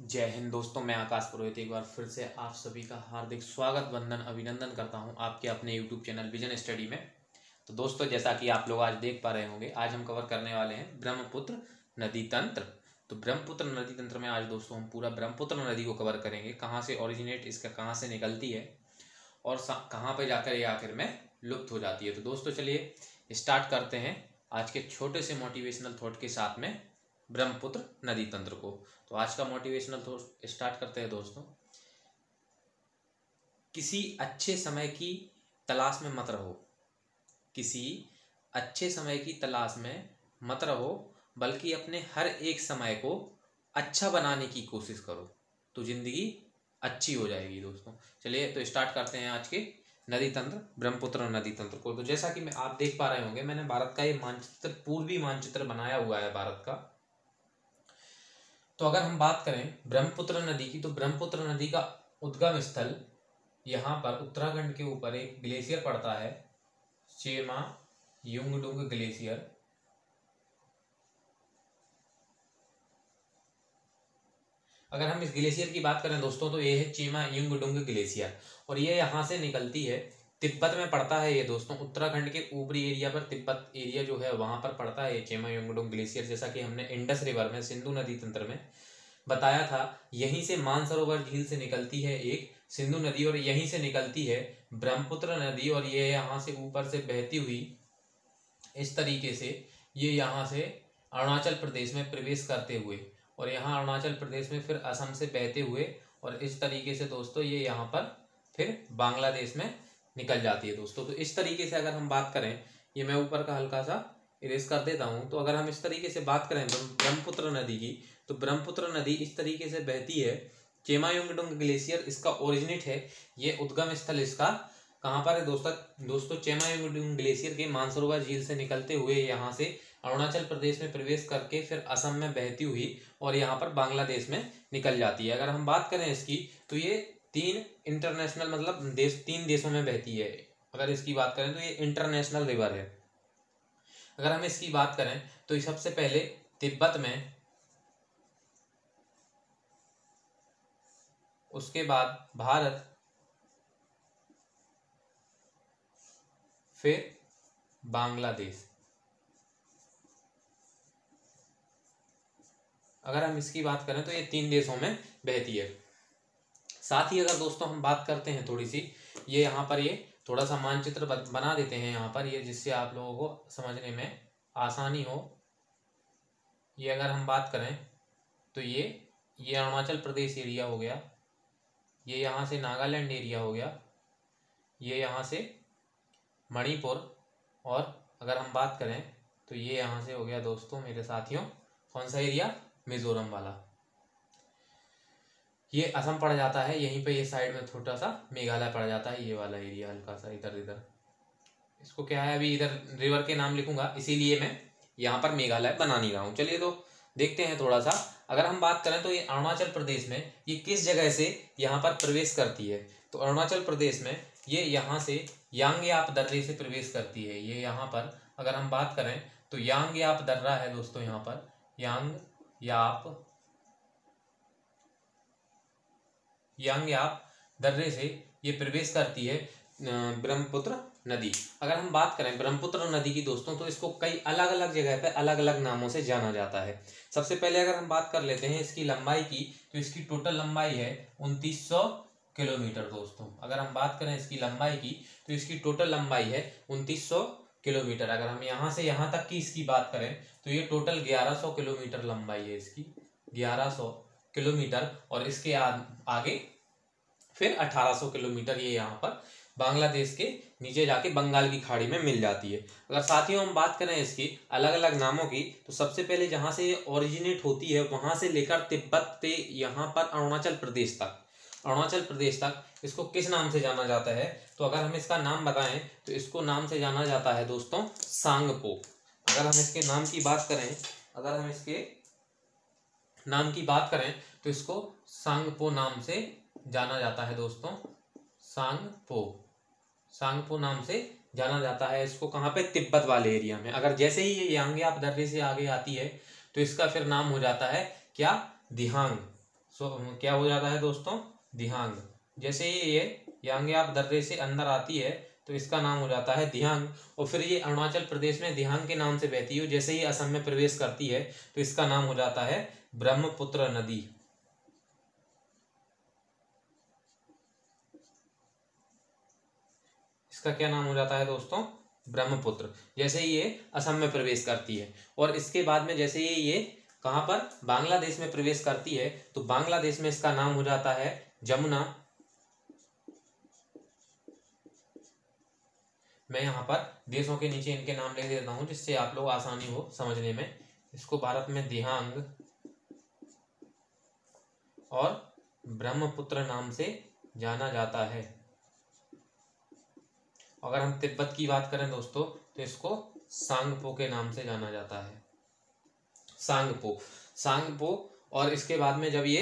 जय हिंद दोस्तों, मैं आकाश पुरोहित एक बार फिर से आप सभी का हार्दिक स्वागत वंदन अभिनंदन करता हूं आपके अपने YouTube चैनल विजन स्टडी में। तो दोस्तों, जैसा कि आप लोग आज देख पा रहे होंगे, आज हम कवर करने वाले हैं ब्रह्मपुत्र नदी तंत्र। तो ब्रह्मपुत्र नदी तंत्र में आज दोस्तों हम पूरा ब्रह्मपुत्र नदी को कवर करेंगे, कहाँ से ओरिजिनेट इसका कहाँ से निकलती है और कहाँ पर जाकर ये आखिर में लुप्त हो जाती है। तो दोस्तों चलिए स्टार्ट करते हैं आज के छोटे से मोटिवेशनल थॉट के साथ में ब्रह्मपुत्र नदी तंत्र को। तो आज का मोटिवेशनल थॉट स्टार्ट करते हैं दोस्तों। किसी अच्छे समय की तलाश में मत रहो, किसी अच्छे समय की तलाश में मत रहो, बल्कि अपने हर एक समय को अच्छा बनाने की कोशिश करो, तो जिंदगी अच्छी हो जाएगी दोस्तों। चलिए तो स्टार्ट करते हैं आज के नदी तंत्र, ब्रह्मपुत्र नदी तंत्र को। तो जैसा कि आप देख पा रहे होंगे, मैंने भारत का ये मानचित्र, पूर्वी मानचित्र बनाया हुआ है भारत का। तो अगर हम बात करें ब्रह्मपुत्र नदी की, तो ब्रह्मपुत्र नदी का उद्गम स्थल यहाँ पर उत्तराखंड के ऊपर एक ग्लेशियर पड़ता है, चेमा युंगडुंग ग्लेशियर। अगर हम इस ग्लेशियर की बात करें दोस्तों, तो ये है चेमा युंगडुंग ग्लेशियर और ये यहाँ से निकलती है, तिब्बत में पड़ता है ये दोस्तों। उत्तराखंड के ऊपरी एरिया पर, तिब्बत एरिया जो है वहां पर पड़ता है ये चेमा युंगडुंग ग्लेशियर। जैसा कि हमने इंडस रिवर में, सिंधु नदी तंत्र में बताया था, यहीं से मानसरोवर झील से निकलती है एक सिंधु नदी और यहीं से निकलती है ब्रह्मपुत्र नदी। और ये यहाँ से ऊपर से बहती हुई इस तरीके से ये यहाँ से अरुणाचल प्रदेश में प्रवेश करते हुए और यहाँ अरुणाचल प्रदेश में फिर असम से बहते हुए और इस तरीके से दोस्तों ये यहाँ पर फिर बांग्लादेश में निकल जाती है दोस्तों। तो इस तरीके से अगर हम बात करें, ये मैं ऊपर का हल्का सा इरेज कर देता हूँ। तो अगर हम इस तरीके से बात करें ब्रह्मपुत्र नदी की, तो ब्रह्मपुत्र नदी इस तरीके से बहती है। चेमायुंगडुंग ग्लेशियर इसका ओरिजिनेट है, ये उद्गम स्थल इसका कहाँ पर है दोस्तों चेमायुंगडुंग ग्लेशियर के मानसरोवर झील से निकलते हुए यहाँ से अरुणाचल प्रदेश में प्रवेश करके फिर असम में बहती हुई और यहाँ पर बांग्लादेश में निकल जाती है। अगर हम बात करें इसकी, तो ये तीन इंटरनेशनल मतलब तीन देशों में बहती है। अगर इसकी बात करें तो ये इंटरनेशनल रिवर है। अगर हम इसकी बात करें तो ये सबसे पहले तिब्बत में, उसके बाद भारत, फिर बांग्लादेश। अगर हम इसकी बात करें तो ये तीन देशों में बहती है। साथ ही अगर दोस्तों हम बात करते हैं थोड़ी सी, ये यहाँ पर ये थोड़ा सा मानचित्र बना देते हैं यहाँ पर, ये जिससे आप लोगों को समझने में आसानी हो। ये अगर हम बात करें तो ये अरुणाचल प्रदेश एरिया हो गया, ये यहाँ से नागालैंड एरिया हो गया, ये यहाँ से मणिपुर, और अगर हम बात करें तो ये यहाँ से हो गया दोस्तों मेरे साथियों कौन सा एरिया, मिजोरम वाला। ये असम पड़ जाता है, यहीं पे ये साइड में छोटा सा मेघालय पड़ जाता है, ये वाला एरिया हल्का सा इधर इधर। इसको क्या है, अभी इधर रिवर के नाम लिखूंगा, इसीलिए मैं यहाँ पर मेघालय बना नहीं रहा हूँ। चलिए तो देखते हैं थोड़ा सा। अगर हम बात करें तो ये अरुणाचल प्रदेश में ये किस जगह से यहाँ पर प्रवेश करती है, तो अरुणाचल प्रदेश में ये यहाँ से यांगयाप दर्रे से प्रवेश करती है। ये यहाँ पर अगर हम बात करें तो यांगयाप दर्रा है दोस्तों, यहाँ पर यांगयाप दर्रे से ये प्रवेश करती है ब्रह्मपुत्र नदी। अगर हम बात करें ब्रह्मपुत्र नदी की दोस्तों, तो इसको कई अलग अलग जगह पे अलग अलग नामों से जाना जाता है। सबसे पहले अगर हम बात कर लेते हैं इसकी लंबाई की, तो इसकी टोटल लंबाई है 2900 किलोमीटर दोस्तों। अगर हम बात करें इसकी लंबाई की, तो इसकी टोटल लंबाई है 2900 किलोमीटर। अगर हम यहाँ से यहाँ तक की इसकी बात करें तो ये टोटल 1100 किलोमीटर लंबाई है इसकी, 1100 किलोमीटर। और इसके आगे फिर 1800 किलोमीटर ये यहाँ पर बांग्लादेश के नीचे जाके बंगाल की खाड़ी में मिल जाती है। अगर साथियों हम बात करें इसकी अलग अलग नामों की, तो सबसे पहले जहाँ से ये ओरिजिनेट होती है वहाँ से लेकर तिब्बत पे यहाँ पर अरुणाचल प्रदेश तक इसको किस नाम से जाना जाता है, तो अगर हम इसका नाम बताएं तो इसको नाम से जाना जाता है दोस्तों सांगपो। अगर हम इसके नाम की बात करें तो इसको सांगपो नाम से जाना जाता है दोस्तों, सांगपो नाम से जाना जाता है इसको। कहाँ पे, तिब्बत वाले एरिया में। अगर जैसे ही ये यांगयाप दर्रे से आगे आती है तो इसका फिर नाम हो जाता है क्या, दिहांग। क्या हो जाता है दोस्तों, दिहांग। जैसे ये यांग्याप दर्रे से अंदर आती है तो इसका नाम हो जाता है दिहांग, और फिर ये अरुणाचल प्रदेश में दिहांग के नाम से बहती है। जैसे ही असम में प्रवेश करती है तो इसका नाम हो जाता है ब्रह्मपुत्र नदी। इसका क्या नाम हो जाता है दोस्तों, ब्रह्मपुत्र। जैसे ही ये असम में प्रवेश करती है, और इसके बाद में जैसे ये कहाँ पर, बांग्लादेश में प्रवेश करती है, तो बांग्लादेश में इसका नाम हो जाता है जमुना। मैं यहाँ पर देशों के नीचे इनके नाम लिख देता हूँ जिससे आप लोग आसानी हो समझने में। इसको भारत में दिहांग और ब्रह्मपुत्र नाम से जाना जाता है। अगर हम तिब्बत की बात करें दोस्तों तो इसको सांगपो के नाम से जाना जाता है, सांगपो, सांगपो। और इसके बाद में जब ये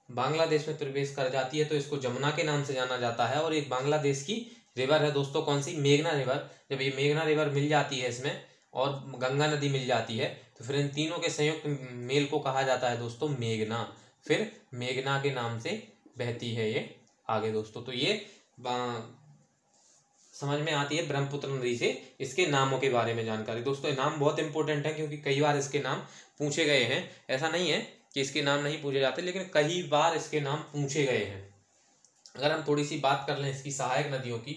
बांग्लादेश में प्रवेश कर जाती है तो इसको जमुना के नाम से जाना जाता है। और एक बांग्लादेश की रिवर है दोस्तों, कौन सी, मेघना रिवर। जब ये मेघना रिवर मिल जाती है इसमें और गंगा नदी मिल जाती है तो फिर इन तीनों के संयुक्त मेल को कहा जाता है दोस्तों मेघना। फिर मेघना के नाम से बहती है ये आगे दोस्तों। तो ये समझ में आती है ब्रह्मपुत्र नदी से इसके नामों के बारे में जानकारी। दोस्तों ये नाम बहुत इंपॉर्टेंट है क्योंकि कई बार इसके नाम पूछे गए हैं। ऐसा नहीं है कि इसके नाम नहीं पूछे जाते, लेकिन कई बार इसके नाम पूछे गए हैं। अगर हम थोड़ी सी बात कर लें इसकी सहायक नदियों की,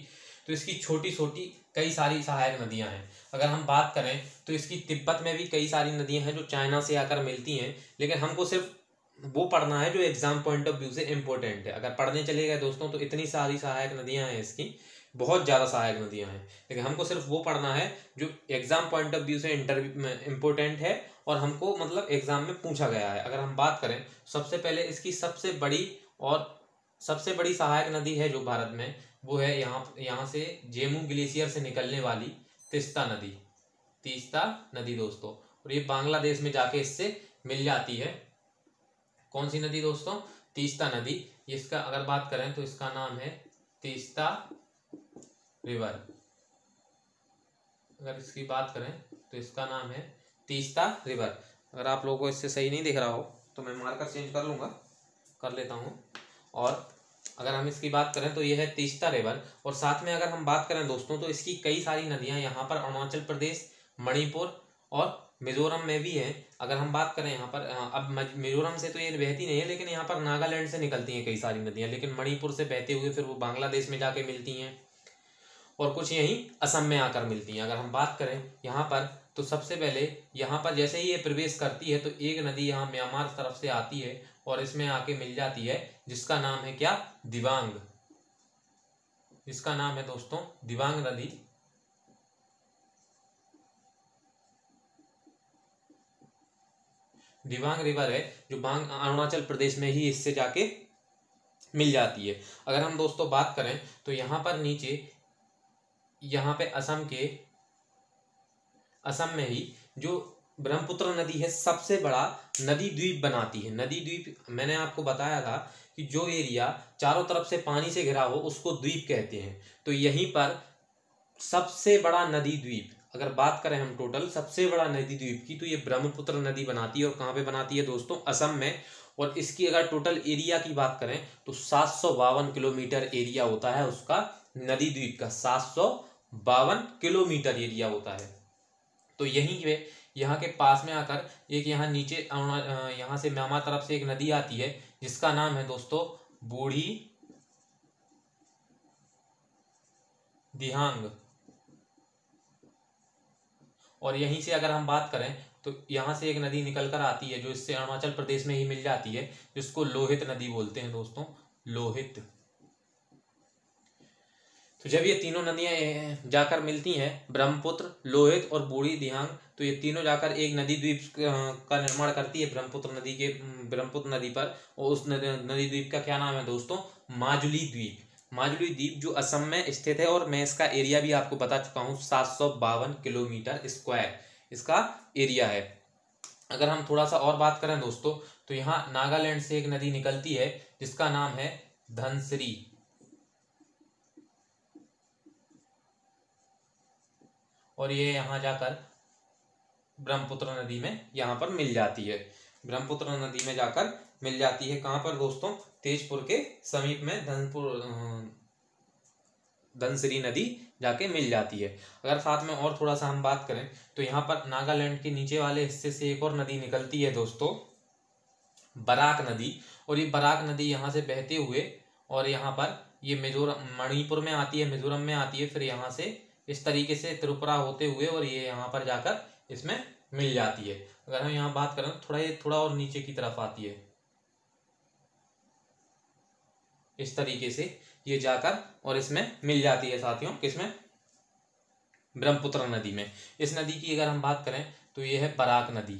तो इसकी छोटी छोटी कई सारी सहायक नदियां हैं। अगर हम बात करें तो इसकी तिब्बत में भी कई सारी नदियां हैं जो चाइना से आकर मिलती हैं, लेकिन हमको सिर्फ वो पढ़ना है जो एग्जाम पॉइंट ऑफ व्यू से इम्पोर्टेंट है। अगर पढ़ने चले गए दोस्तों तो इतनी सारी सहायक नदियां हैं इसकी, बहुत ज़्यादा सहायक नदियां हैं, लेकिन हमको सिर्फ वो पढ़ना है जो एग्जाम पॉइंट ऑफ व्यू से इम्पोर्टेंट है और हमको मतलब एग्जाम में पूछा गया है। अगर हम बात करें सबसे पहले इसकी सबसे बड़ी सहायक नदी है जो भारत में, वो है यहाँ से जेमू ग्लेशियर से निकलने वाली तीस्ता नदी दोस्तों। और ये बांग्लादेश में जाके इससे मिल जाती है। कौन सी नदी दोस्तों, तीस्ता नदी। इसका अगर बात करें तो इसका नाम है तीस्ता रिवर। अगर इसकी बात करें तो इसका नाम है तीस्ता रिवर। अगर आप लोगों को इससे सही नहीं दिख रहा हो तो मैं मार्कर चेंज कर लेता हूँ। और अगर हम इसकी बात करें तो यह है तीस्ता रिवर। और साथ में अगर हम बात करें दोस्तों तो इसकी कई सारी नदियां यहाँ पर अरुणाचल प्रदेश, मणिपुर और मिजोरम में भी है। अगर हम बात करें यहाँ पर, अब मिजोरम से तो ये बहती नहीं है, लेकिन यहाँ पर नागालैंड से निकलती हैं कई सारी नदियां, लेकिन मणिपुर से बहते हुए फिर वो बांग्लादेश में जाके मिलती हैं और कुछ यहीं असम में आकर मिलती हैं। अगर हम बात करें यहाँ पर तो सबसे पहले यहाँ पर जैसे ही ये प्रवेश करती है तो एक नदी यहाँ म्यांमार तरफ से आती है और इसमें आके मिल जाती है, जिसका नाम है क्या, दिबांग। इसका नाम है दोस्तों दिबांग नदी। दिबांग रिवर है जो अरुणाचल प्रदेश में ही इससे जाके मिल जाती है। अगर हम दोस्तों बात करें तो यहाँ पर नीचे यहाँ पे असम में ही जो ब्रह्मपुत्र नदी है सबसे बड़ा नदी द्वीप बनाती है। नदी द्वीप मैंने आपको बताया था कि जो एरिया चारों तरफ से पानी से घिरा हो उसको द्वीप कहते हैं। तो यहीं पर सबसे बड़ा नदी द्वीप, अगर बात करें हम टोटल सबसे बड़ा नदी द्वीप की, तो ये ब्रह्मपुत्र नदी बनाती है। और कहाँ पे बनाती है दोस्तों, असम में। और इसकी अगर टोटल एरिया की बात करें तो 752 किलोमीटर एरिया होता है उसका, नदी द्वीप का 752 किलोमीटर एरिया होता है। तो यहीं पे यहाँ के पास में आकर एक यहाँ नीचे यहाँ से म्यांमार तरफ से एक नदी आती है जिसका नाम है दोस्तों बूढ़ी दिहांग। और यहीं से अगर हम बात करें तो यहाँ से एक नदी निकल कर आती है जो इससे अरुणाचल प्रदेश में ही मिल जाती है, जिसको लोहित नदी बोलते हैं दोस्तों, लोहित। तो जब ये तीनों नदियां जाकर मिलती हैं, ब्रह्मपुत्र, लोहित और बूढ़ी दिहांग, तो ये तीनों जाकर एक नदी द्वीप का निर्माण करती है ब्रह्मपुत्र नदी पर। और उस नदी द्वीप का क्या नाम है दोस्तों, माजुली द्वीप। माजुली द्वीप जो असम में स्थित है और मैं इसका एरिया भी आपको बता चुका हूँ, 752 किलोमीटर स्क्वायर इसका एरिया है। अगर हम थोड़ा सा और बात करें दोस्तों तो यहाँ नागालैंड से एक नदी निकलती है जिसका नाम है धनसिरी। और ये यहाँ जाकर ब्रह्मपुत्र नदी में यहाँ पर मिल जाती है। ब्रह्मपुत्र नदी में जाकर मिल जाती है। कहाँ पर दोस्तों? तेजपुर के समीप में धनसिरी नदी जाके मिल जाती है। अगर साथ में और थोड़ा सा हम बात करें तो यहाँ पर नागालैंड के नीचे वाले हिस्से से एक और नदी निकलती है दोस्तों, बराक नदी। और ये बराक नदी यहाँ से बहते हुए और यहाँ पर ये मिजोरम, मणिपुर में आती है, मिजोरम में आती है, फिर यहाँ से इस तरीके से त्रिपुरा होते हुए और ये यहाँ पर जाकर इसमें मिल जाती है। अगर हम यहाँ बात करें तो थोड़ा और नीचे की तरफ आती है, इस तरीके से ये जाकर और इसमें मिल जाती है साथियों, किसमें? ब्रह्मपुत्र नदी में। इस नदी की अगर हम बात करें तो ये है बराक नदी।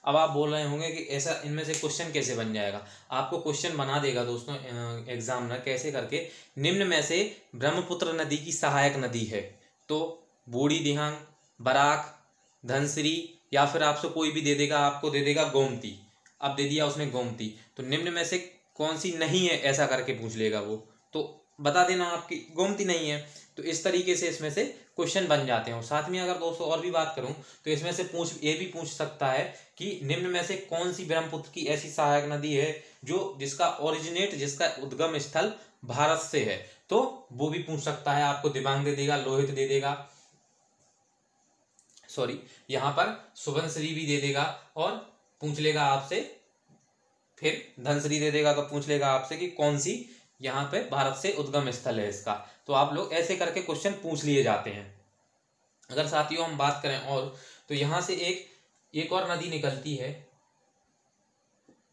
अब आप बोल रहे होंगे कि ऐसा इनमें से क्वेश्चन कैसे बन जाएगा? आपको क्वेश्चन बना देगा दोस्तों एग्जामिनर, कैसे करके? निम्न में से ब्रह्मपुत्र नदी की सहायक नदी है तो बूढ़ी दिहांग, बराक, धनसिरी, या फिर आपसे कोई भी दे देगा, आपको दे देगा गोमती। अब दे दिया उसने गोमती, तो निम्न में से कौन सी नहीं है ऐसा करके पूछ लेगा वो, तो बता देना आपकी गोमती नहीं है। तो इस तरीके से इसमें से क्वेश्चन बन जाते हैं। साथ में अगर दोस्तों और भी बात करूं तो इसमें से ये भी पूछ सकता है कि निम्न में से कौन सी ब्रह्मपुत्र की ऐसी सहायक नदी है जो जिसका उद्गम स्थल भारत से है, तो वो भी पूछ सकता है। आपको दिबांग दे देगा, लोहित दे देगा, यहाँ पर सुबनसिरी भी दे देगा और पूछ लेगा आपसे, फिर धनसिरी दे देगा तो पूछ लेगा आपसे कि कौन सी यहाँ पे भारत से उद्गम स्थल है इसका। तो आप लोग ऐसे करके क्वेश्चन पूछ लिए जाते हैं। अगर साथियों हम बात करें और तो यहाँ से एक और नदी निकलती है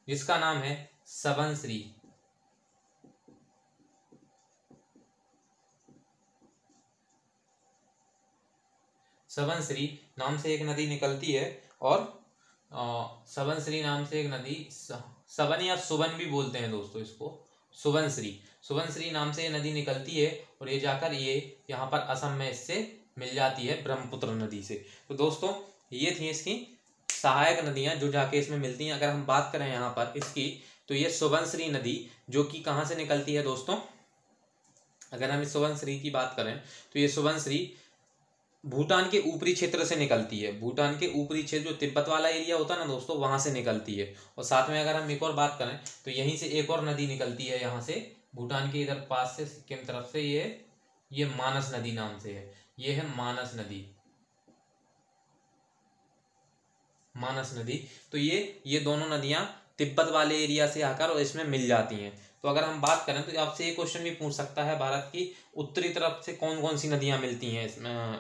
जिसका नाम है सबनसिरी। सबनसिरी नाम से एक नदी निकलती है और सबनसिरी नाम से एक नदी, सबन या सुबन भी बोलते हैं दोस्तों इसको, सुबनसिरी नाम से ये नदी निकलती है और ये जाकर ये यहाँ पर असम में इससे मिल जाती है ब्रह्मपुत्र नदी से। तो दोस्तों ये थी इसकी सहायक नदियाँ जो जाके इसमें मिलती हैं। अगर हम बात करें यहाँ पर इसकी, तो ये सुबनसिरी नदी जो कि कहाँ से निकलती है दोस्तों? अगर हम इस सुबनसिरी की बात करें तो ये सुबनसिरी भूटान के ऊपरी क्षेत्र से निकलती है। भूटान के ऊपरी क्षेत्र जो तिब्बत वाला एरिया होता है ना दोस्तों, वहां से निकलती है। और साथ में अगर हम एक और बात करें तो यहीं से एक और नदी निकलती है, यहाँ से भूटान के इधर पास से सिक्किम तरफ से, ये मानस नदी नाम से है। ये है मानस नदी। तो ये दोनों नदियां तिब्बत वाले एरिया से आकर और इसमें मिल जाती हैं। तो अगर हम बात करें तो आपसे ये क्वेश्चन भी पूछ सकता है, भारत की उत्तरी तरफ से कौन कौन सी नदियां मिलती हैं इसमें,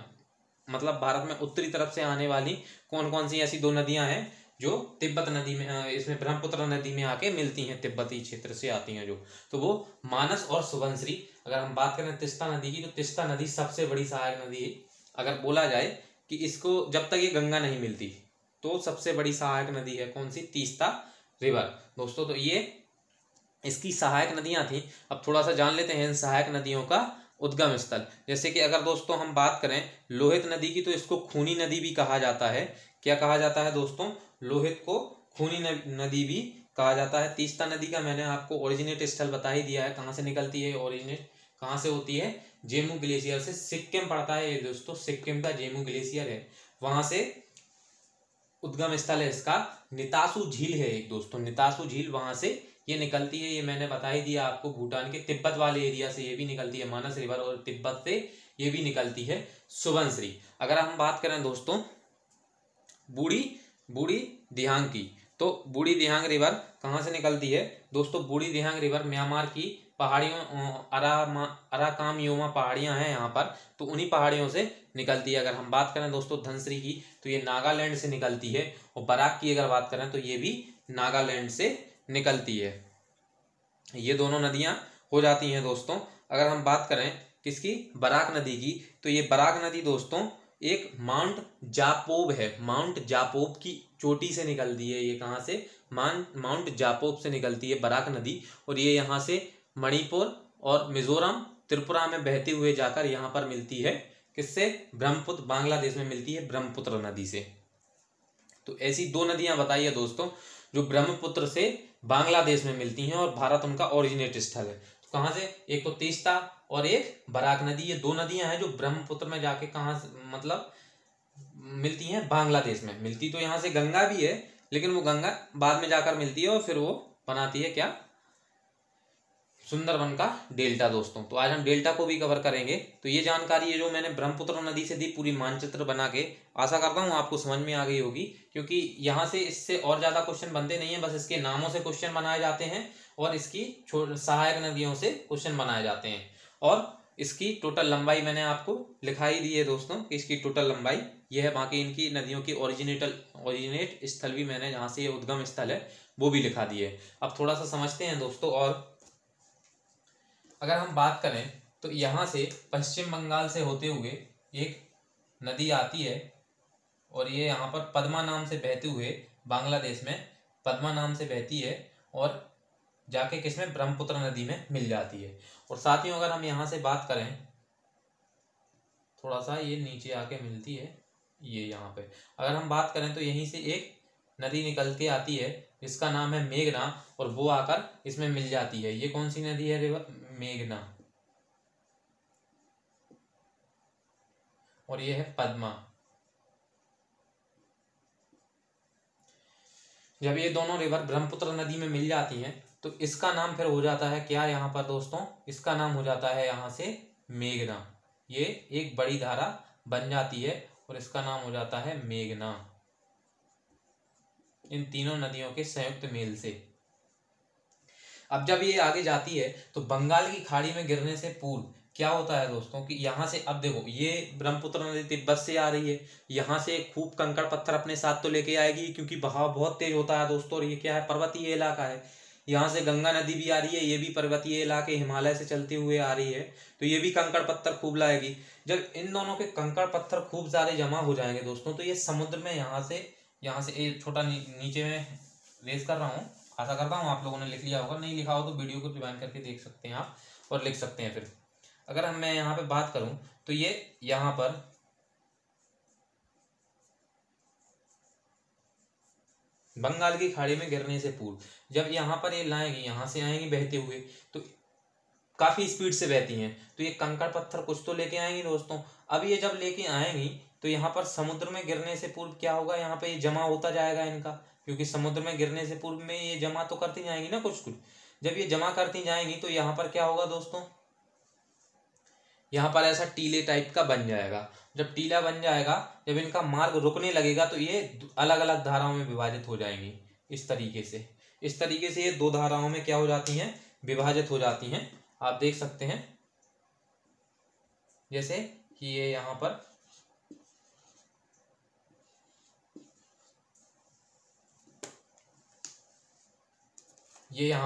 मतलब भारत में उत्तरी तरफ से आने वाली कौन कौन सी ऐसी दो नदियां हैं जो तिब्बत नदी में, इसमें ब्रह्मपुत्र नदी में आके मिलती हैं, तिब्बती क्षेत्र से आती हैं जो, तो वो मानस और सुबनसिरी। अगर हम बात करें तिस्ता नदी की, तो तिस्ता नदी सबसे बड़ी सहायक नदी है। अगर बोला जाए कि इसको जब तक ये गंगा नहीं मिलती तो सबसे बड़ी सहायक नदी है कौन सी? तीस्ता रिवर दोस्तों। तो ये इसकी सहायक नदियां थी। अब थोड़ा सा जान लेते हैं इन सहायक नदियों का उद्गम स्थल। जैसे कि अगर दोस्तों हम बात करें लोहित नदी की, तो इसको खूनी नदी भी कहा जाता है। क्या कहा जाता है दोस्तों? लोहित को खूनी नदी भी कहा जाता है। तीस्ता नदी का मैंने आपको ओरिजिनेट स्थल बता ही दिया है, कहाँ से निकलती है, ओरिजिनेट कहाँ से होती है? जेमू ग्लेशियर से। सिक्किम पड़ता है ये दोस्तों, सिक्किम का जेमू ग्लेशियर है, वहां से उद्गम स्थल है इसका। नितासू झील है एक दोस्तों, नितासू झील, वहां से ये निकलती है। ये मैंने बता ही दिया आपको, भूटान के तिब्बत वाले एरिया से ये भी निकलती है मानस रिवर, और तिब्बत से ये भी निकलती है सुबनसिरी। अगर हम बात करें दोस्तों बूढ़ी दिहांग की, तो बूढ़ी दिहांग रिवर कहाँ से निकलती है दोस्तों? बूढ़ी दिहांग रिवर म्यांमार की पहाड़ियों, अराकाम योमा पहाड़ियां हैं यहाँ पर, तो उन्हीं पहाड़ियों से निकलती है। अगर हम बात करें दोस्तों धनसिरी की, तो ये नागालैंड से निकलती है। और बराक की अगर बात करें तो ये भी नागालैंड से निकलती है। ये दोनों नदियां हो जाती हैं दोस्तों। अगर हम बात करें किसकी? बराक नदी की, तो ये बराक नदी दोस्तों एक माउंट जापोब है, माउंट जापोब की चोटी से निकलती है। ये कहाँ से? माउंट जापोब से निकलती है बराक नदी, और ये यहाँ से मणिपुर और मिजोरम, त्रिपुरा में बहते हुए जाकर यहाँ पर मिलती है किससे? ब्रह्मपुत्र, बांग्लादेश में मिलती है ब्रह्मपुत्र नदी से। तो ऐसी दो नदियां बताइए दोस्तों जो ब्रह्मपुत्र से बांग्लादेश में मिलती हैं और भारत उनका ओरिजिनेट स्थल है। तो कहाँ से? एक तो तीस्ता और एक बराक नदी, ये दो नदियां हैं जो ब्रह्मपुत्र में जाके कहाँ से, मतलब मिलती हैं बांग्लादेश में। मिलती तो यहाँ से गंगा भी है, लेकिन वो गंगा बाद में जाकर मिलती है और फिर वो बनाती है क्या, सुंदरबन का डेल्टा दोस्तों। तो आज हम डेल्टा को भी कवर करेंगे। तो ये जानकारी है जो मैंने ब्रह्मपुत्र नदी से दी पूरी मानचित्र बना के, आशा करता हूँ आपको समझ में आ गई होगी, क्योंकि यहाँ से इससे और ज़्यादा क्वेश्चन बनते नहीं है, बस इसके नामों से क्वेश्चन बनाए जाते हैं और इसकी सहायक नदियों से क्वेश्चन बनाए जाते हैं। और इसकी टोटल लंबाई मैंने आपको लिखाई दी है दोस्तों कि इसकी टोटल लंबाई यह है। बाकी इनकी नदियों की ओरिजिनेट स्थल भी मैंने, जहाँ से ये उद्गम स्थल है, वो भी लिखा दी है। अब थोड़ा सा समझते हैं दोस्तों। और अगर हम बात करें तो यहाँ से पश्चिम बंगाल से होते हुए एक नदी आती है और ये यहाँ पर पद्मा नाम से बहते हुए बांग्लादेश में पद्मा नाम से बहती है और जाके किसमें, ब्रह्मपुत्र नदी में मिल जाती है। और साथ ही अगर हम यहाँ से बात करें, थोड़ा सा ये नीचे आके मिलती है, ये यहाँ पे अगर हम बात करें तो यहीं से एक नदी निकल के आती है जिसका नाम है मेघना, और वो आकर इसमें मिल जाती है। ये कौन सी नदी है, रिवर मेघना, और ये है पद्मा। जब ये दोनों रिवर ब्रह्मपुत्र नदी में मिल जाती हैं तो इसका नाम फिर हो जाता है क्या यहाँ पर दोस्तों, इसका नाम हो जाता है यहाँ से मेघना। ये एक बड़ी धारा बन जाती है और इसका नाम हो जाता है मेघना, इन तीनों नदियों के संयुक्त मेल से। अब जब ये आगे जाती है तो बंगाल की खाड़ी में गिरने से पूर्व क्या होता है दोस्तों कि यहाँ से, अब देखो ये ब्रह्मपुत्र नदी तिब्बत से आ रही है, यहाँ से खूब कंकड़ पत्थर अपने साथ तो लेके आएगी क्योंकि बहाव बहुत तेज होता है दोस्तों। और ये क्या है, पर्वतीय इलाका है। यहाँ से गंगा नदी भी आ रही है, ये भी पर्वतीय इलाके हिमालय से चलते हुए आ रही है, तो ये भी कंकड़ पत्थर खूब लाएगी। जब इन दोनों के कंकड़ पत्थर खूब ज्यादा जमा हो जाएंगे दोस्तों तो ये समुद्र में यहाँ से एक छोटा नीचे में रेस कर रहा हूँ, आशा करता हूँ आप लोगों ने लिख लिया होगा, नहीं लिखा हो तो वीडियो को रिवाइंड करके देख सकते हैं आप और लिख सकते हैं। फिर अगर मैं यहाँ पे बात करूं तो ये यहाँ पर बंगाल की खाड़ी में गिरने से पूर्व जब यहाँ पर ये लाएंगी, यहाँ से आएंगी बहते हुए, तो काफी स्पीड से बहती हैं, तो ये कंकड़ पत्थर कुछ तो लेके आएंगी दोस्तों। अब ये जब लेके आएंगी तो यहाँ पर समुद्र में गिरने से पूर्व क्या होगा, यहाँ पे ये जमा होता जाएगा इनका, क्योंकि समुद्र में गिरने से पूर्व में ये जमा तो करती जाएंगी ना कुछ कुछ। जब ये जमा करती जाएंगी तो यहाँ पर क्या होगा दोस्तों, यहाँ पर ऐसा टीले टाइप का बन जाएगा। जब टीला बन जाएगा, जब इनका मार्ग रुकने लगेगा तो ये अलग अलग धाराओं में विभाजित हो जाएंगी। इस तरीके से ये दो धाराओं में क्या हो जाती हैं, विभाजित हो जाती हैं। आप देख सकते हैं जैसे कि ये यहाँ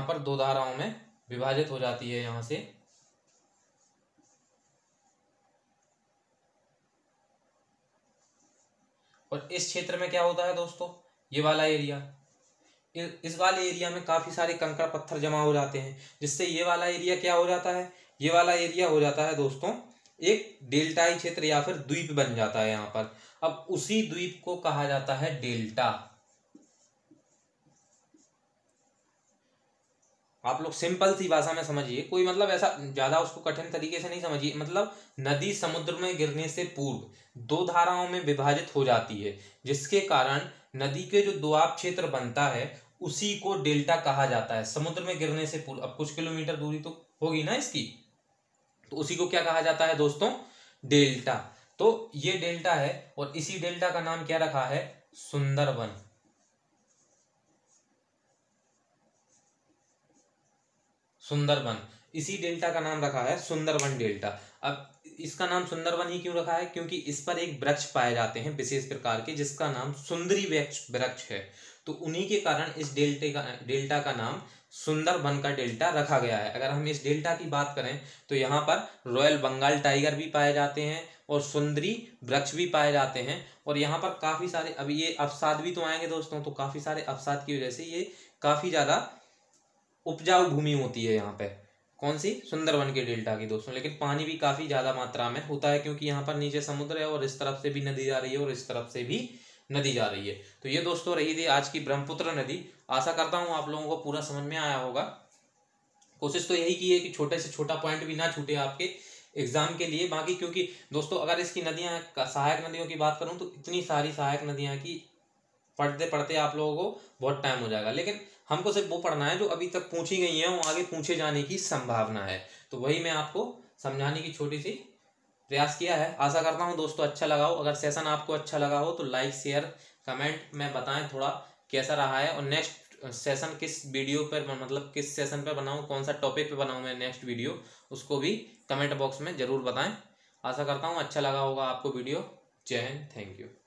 पर दो धाराओं में विभाजित हो जाती है यहाँ से। और इस क्षेत्र में क्या होता है दोस्तों, ये वाला एरिया, इस वाले एरिया में काफी सारे कंकड़ पत्थर जमा हो जाते हैं, जिससे ये वाला एरिया क्या हो जाता है, ये वाला एरिया हो जाता है दोस्तों एक डेल्टाई क्षेत्र या फिर द्वीप बन जाता है यहाँ पर। अब उसी द्वीप को कहा जाता है डेल्टा। आप लोग सिंपल सी भाषा में समझिए, कोई मतलब ऐसा ज्यादा उसको कठिन तरीके से नहीं समझिए। मतलब नदी समुद्र में गिरने से पूर्व दो धाराओं में विभाजित हो जाती है, जिसके कारण नदी के जो दोआब क्षेत्र बनता है उसी को डेल्टा कहा जाता है। समुद्र में गिरने से पूर्व, अब कुछ किलोमीटर दूरी तो होगी ना इसकी, तो उसी को क्या कहा जाता है दोस्तों, डेल्टा। तो ये डेल्टा है और इसी डेल्टा का नाम क्या रखा है, सुंदरबन। सुंदरबन, इसी डेल्टा का नाम रखा है सुंदरबन डेल्टा। अब इसका नाम सुंदरबन ही क्यों रखा है, क्योंकि इस पर एक वृक्ष पाए जाते हैं विशेष प्रकार के, जिसका नाम सुंदरी वृक्ष है। तो उन्हीं के कारण इस डेल्टा का नाम सुंदरबन का डेल्टा रखा गया है। अगर हम इस डेल्टा की बात करें तो यहाँ पर रॉयल बंगाल टाइगर भी पाए जाते हैं और सुंदरी वृक्ष भी पाए जाते हैं। और यहाँ पर काफी सारे, अब ये अवसाद भी तो आएंगे दोस्तों, तो काफी सारे अवसाद की वजह से ये काफी ज्यादा उपजाऊ भूमि होती है यहाँ पे, कौन सी, सुंदरबन के डेल्टा की दोस्तों। लेकिन पानी भी काफी ज्यादा मात्रा में होता है, क्योंकि यहाँ पर नीचे समुद्र है और इस तरफ से भी नदी जा रही है और इस तरफ से भी नदी जा रही है। तो ये दोस्तों रही थी आज की ब्रह्मपुत्र नदी। आशा करता हूँ आप लोगों को पूरा समझ में आया होगा। कोशिश तो यही की है कि छोटे से छोटा पॉइंट भी ना छूटे आपके, एग्जाम के लिए। बाकी क्योंकि दोस्तों अगर इसकी नदियाँ, सहायक नदियों की बात करूँ तो इतनी सारी सहायक नदियाँ की पढ़ते पढ़ते आप लोगों को बहुत टाइम हो जाएगा, लेकिन हमको सिर्फ वो पढ़ना है जो अभी तक पूछी गई हैं और आगे पूछे जाने की संभावना है। तो वही मैं आपको समझाने की छोटी सी प्रयास किया है। आशा करता हूँ दोस्तों अच्छा लगा हो। अगर सेशन आपको अच्छा लगा हो तो लाइक शेयर कमेंट में बताएं थोड़ा कैसा रहा है, और नेक्स्ट सेशन किस वीडियो पर, मतलब किस सेशन पर बनाऊँ, कौन सा टॉपिक पे बनाऊँ मैं नेक्स्ट वीडियो, उसको भी कमेंट बॉक्स में ज़रूर बताएं। आशा करता हूँ अच्छा लगा होगा आपको वीडियो। जय हिंद, थैंक यू।